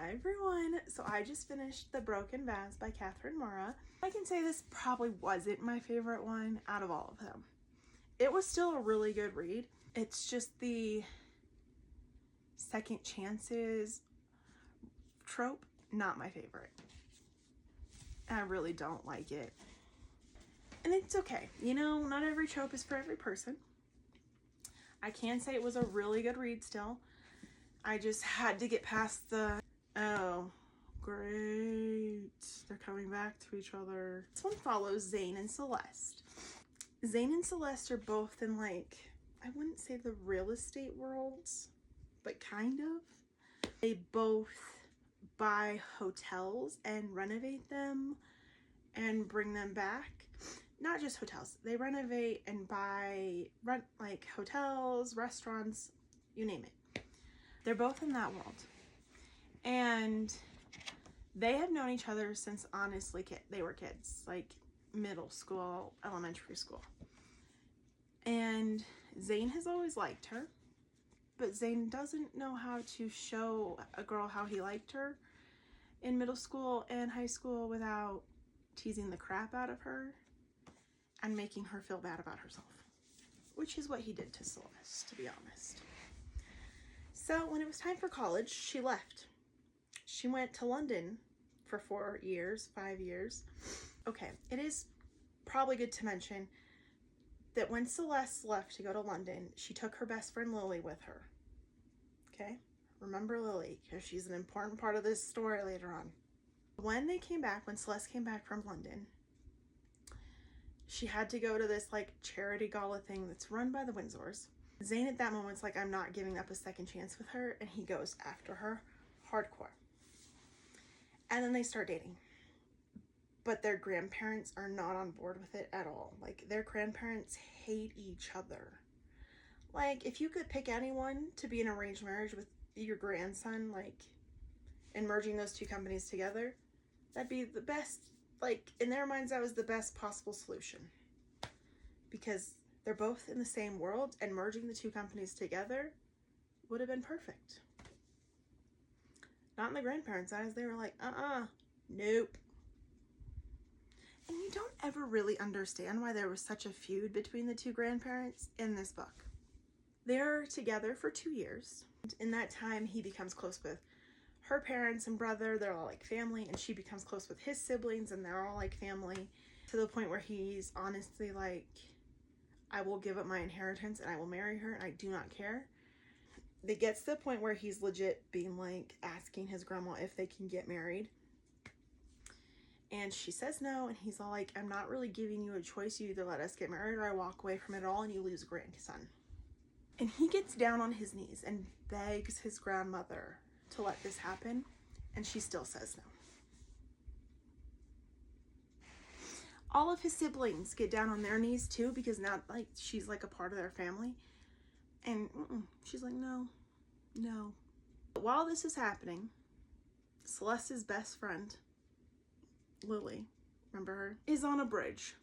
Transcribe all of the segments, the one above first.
Hi everyone! So I just finished The Broken Vows by Catharina Maura. I can say this probably wasn't my favorite one out of all of them. It was still a really good read. It's just the second chances trope, not my favorite. I really don't like it. And it's okay. You know, not every trope is for every person. I can say it was a really good read still. I just had to get past the, oh, great, they're coming back to each other. This one follows Zane and Celeste. Zane and Celeste are both in, like, I wouldn't say the real estate worlds, but kind of. They both buy hotels and renovate them and bring them back. Not just hotels. They renovate and rent like hotels, restaurants, you name it. They're both in that world. And they have known each other since, honestly, they were kids, like middle school, elementary school. And Zane has always liked her, but Zane doesn't know how to show a girl how he liked her in middle school and high school without teasing the crap out of her and making her feel bad about herself, which is what he did to Celeste, to be honest. So when it was time for college, she left. She went to London for 5 years. Okay, it is probably good to mention that when Celeste left to go to London, she took her best friend Lily with her. Okay, remember Lily, because she's an important part of this story later on. When Celeste came back from London, she had to go to this like charity gala thing that's run by the Windsors. Zane at that moment's like, I'm not giving up a second chance with her, and he goes after her hardcore. And then they start dating. But their grandparents are not on board with it at all. Like, their grandparents hate each other. Like, if you could pick anyone to be in an arranged marriage with your grandson, like, and merging those two companies together, that'd be the best. Like, in their minds, that was the best possible solution. Because they're both in the same world, and merging the two companies together would have been perfect. Not in the grandparents' eyes. They were like, nope. And you don't ever really understand why there was such a feud between the two grandparents in this book. They're together for 2 years. In that time, he becomes close with her parents and brother. They're all like family, and she becomes close with his siblings, and they're all like family, to the point where he's honestly like, I will give up my inheritance and I will marry her, and I do not care. It gets to the point where he's legit being like asking his grandma if they can get married. And she says no, and he's all like, I'm not really giving you a choice. You either let us get married or I walk away from it all and you lose a grandson. And he gets down on his knees and begs his grandmother to let this happen, and she still says no. All of his siblings get down on their knees too, because now like she's like a part of their family. And she's like, no. But while this is happening, Celeste's best friend, Lily, remember her, is on a bridge,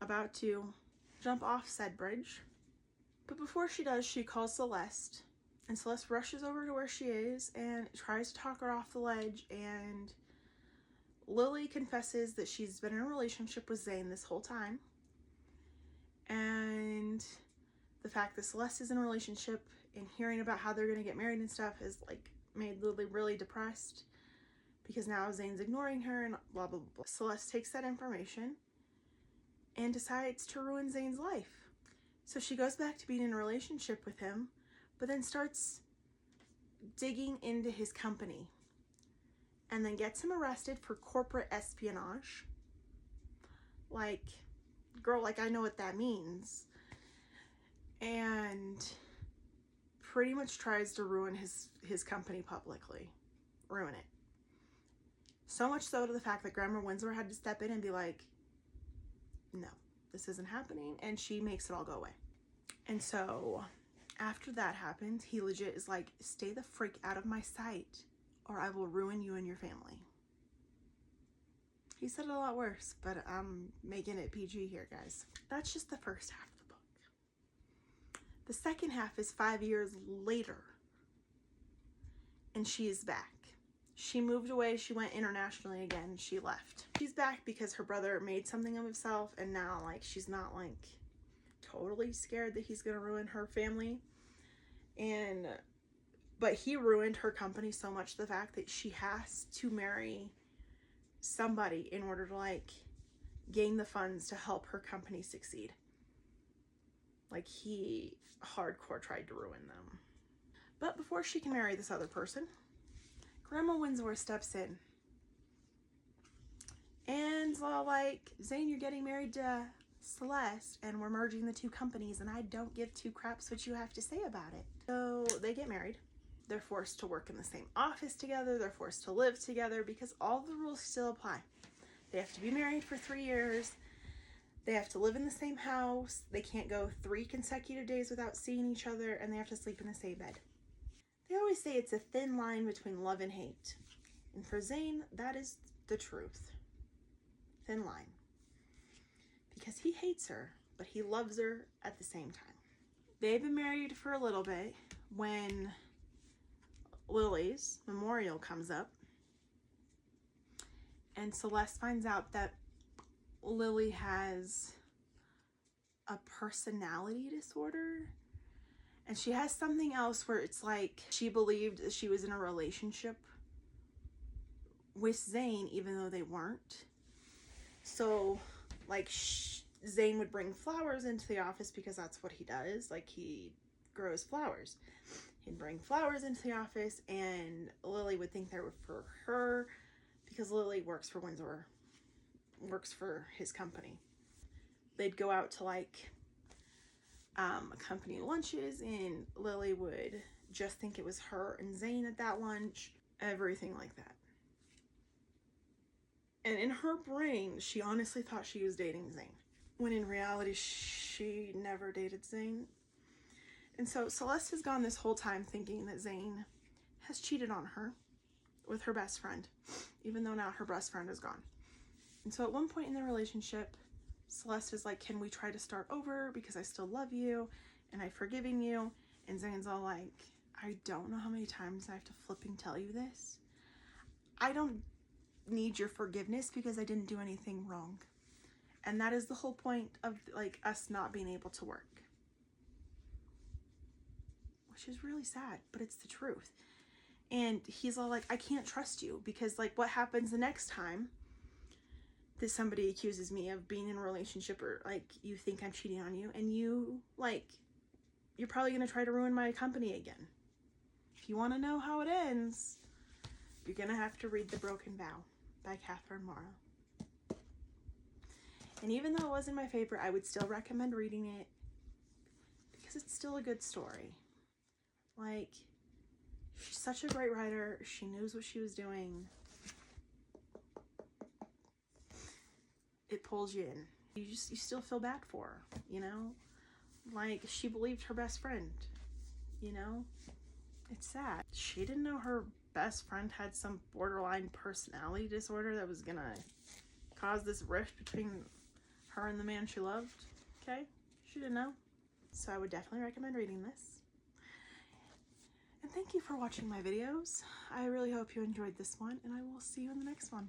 about to jump off said bridge. But before she does, she calls Celeste, and Celeste rushes over to where she is and tries to talk her off the ledge, and Lily confesses that she's been in a relationship with Zane this whole time. And the fact that Celeste is in a relationship and hearing about how they're going to get married and stuff has like made Lily really depressed, because now Zane's ignoring her and blah, blah, blah. Celeste takes that information and decides to ruin Zane's life. So she goes back to being in a relationship with him, but then starts digging into his company and then gets him arrested for corporate espionage. Like, girl, like, I know what that means. And pretty much tries to ruin his company publicly. Ruin it. So much so to the fact that Grandma Windsor had to step in and be like, no, this isn't happening. And she makes it all go away. And so after that happens, he legit is like, stay the freak out of my sight or I will ruin you and your family. He said it a lot worse, but I'm making it PG here, guys. That's just the first half of the book. The second half is 5 years later, and she is back. She moved away. She went internationally again. She left. She's back because her brother made something of himself, and now, like, she's not, like, totally scared that he's gonna ruin her family. But he ruined her company so much, the fact that she has to marry somebody in order to, like, gain the funds to help her company succeed. Like, he hardcore tried to ruin them. But before she can marry this other person, Grandma Windsor steps in. And like, Zane, you're getting married to Celeste, and we're merging the two companies, and I don't give two craps what you have to say about it. So they get married. They're forced to work in the same office together. They're forced to live together because all the rules still apply. They have to be married for 3 years. They have to live in the same house. They can't go 3 consecutive days without seeing each other, and they have to sleep in the same bed. They always say it's a thin line between love and hate. And for Zane, that is the truth. Thin line. Because he hates her, but he loves her at the same time. They've been married for a little bit when Lily's memorial comes up. And Celeste finds out that Lily has a personality disorder. And she has something else where it's like she believed that she was in a relationship with Zane even though they weren't. So, like, Zane would bring flowers into the office because that's what he does. Like, he grows flowers. He'd bring flowers into the office, and Lily would think they were for her because Lily works for Windsor, works for his company. They'd go out to, like, company lunches, and Lily would just think it was her and Zane at that lunch, everything like that. And in her brain, she honestly thought she was dating Zane, when in reality, she never dated Zane. And so Celeste has gone this whole time thinking that Zane has cheated on her with her best friend, even though now her best friend is gone. And so at one point in the relationship, Celeste is like, can we try to start over because I still love you and I've forgiven you? And Zane's all like, I don't know how many times I have to flipping tell you this. I don't need your forgiveness because I didn't do anything wrong. And that is the whole point of, like, us not being able to work. Which is really sad, but it's the truth. And he's all like, I can't trust you because, like, what happens the next time that somebody accuses me of being in a relationship, or, like, you think I'm cheating on you, and you, like, you're probably going to try to ruin my company again. If you want to know how it ends, you're going to have to read The Broken Vow by Catharina Maura. And even though it wasn't my favorite, I would still recommend reading it because it's still a good story. Like, she's such a great writer. She knows what she was doing. It pulls you in. You still feel bad for her, you know? Like, she believed her best friend, you know? It's sad. She didn't know her best friend had some borderline personality disorder that was gonna cause this rift between her and the man she loved, okay? She didn't know. So I would definitely recommend reading this. And thank you for watching my videos. I really hope you enjoyed this one, and I will see you in the next one.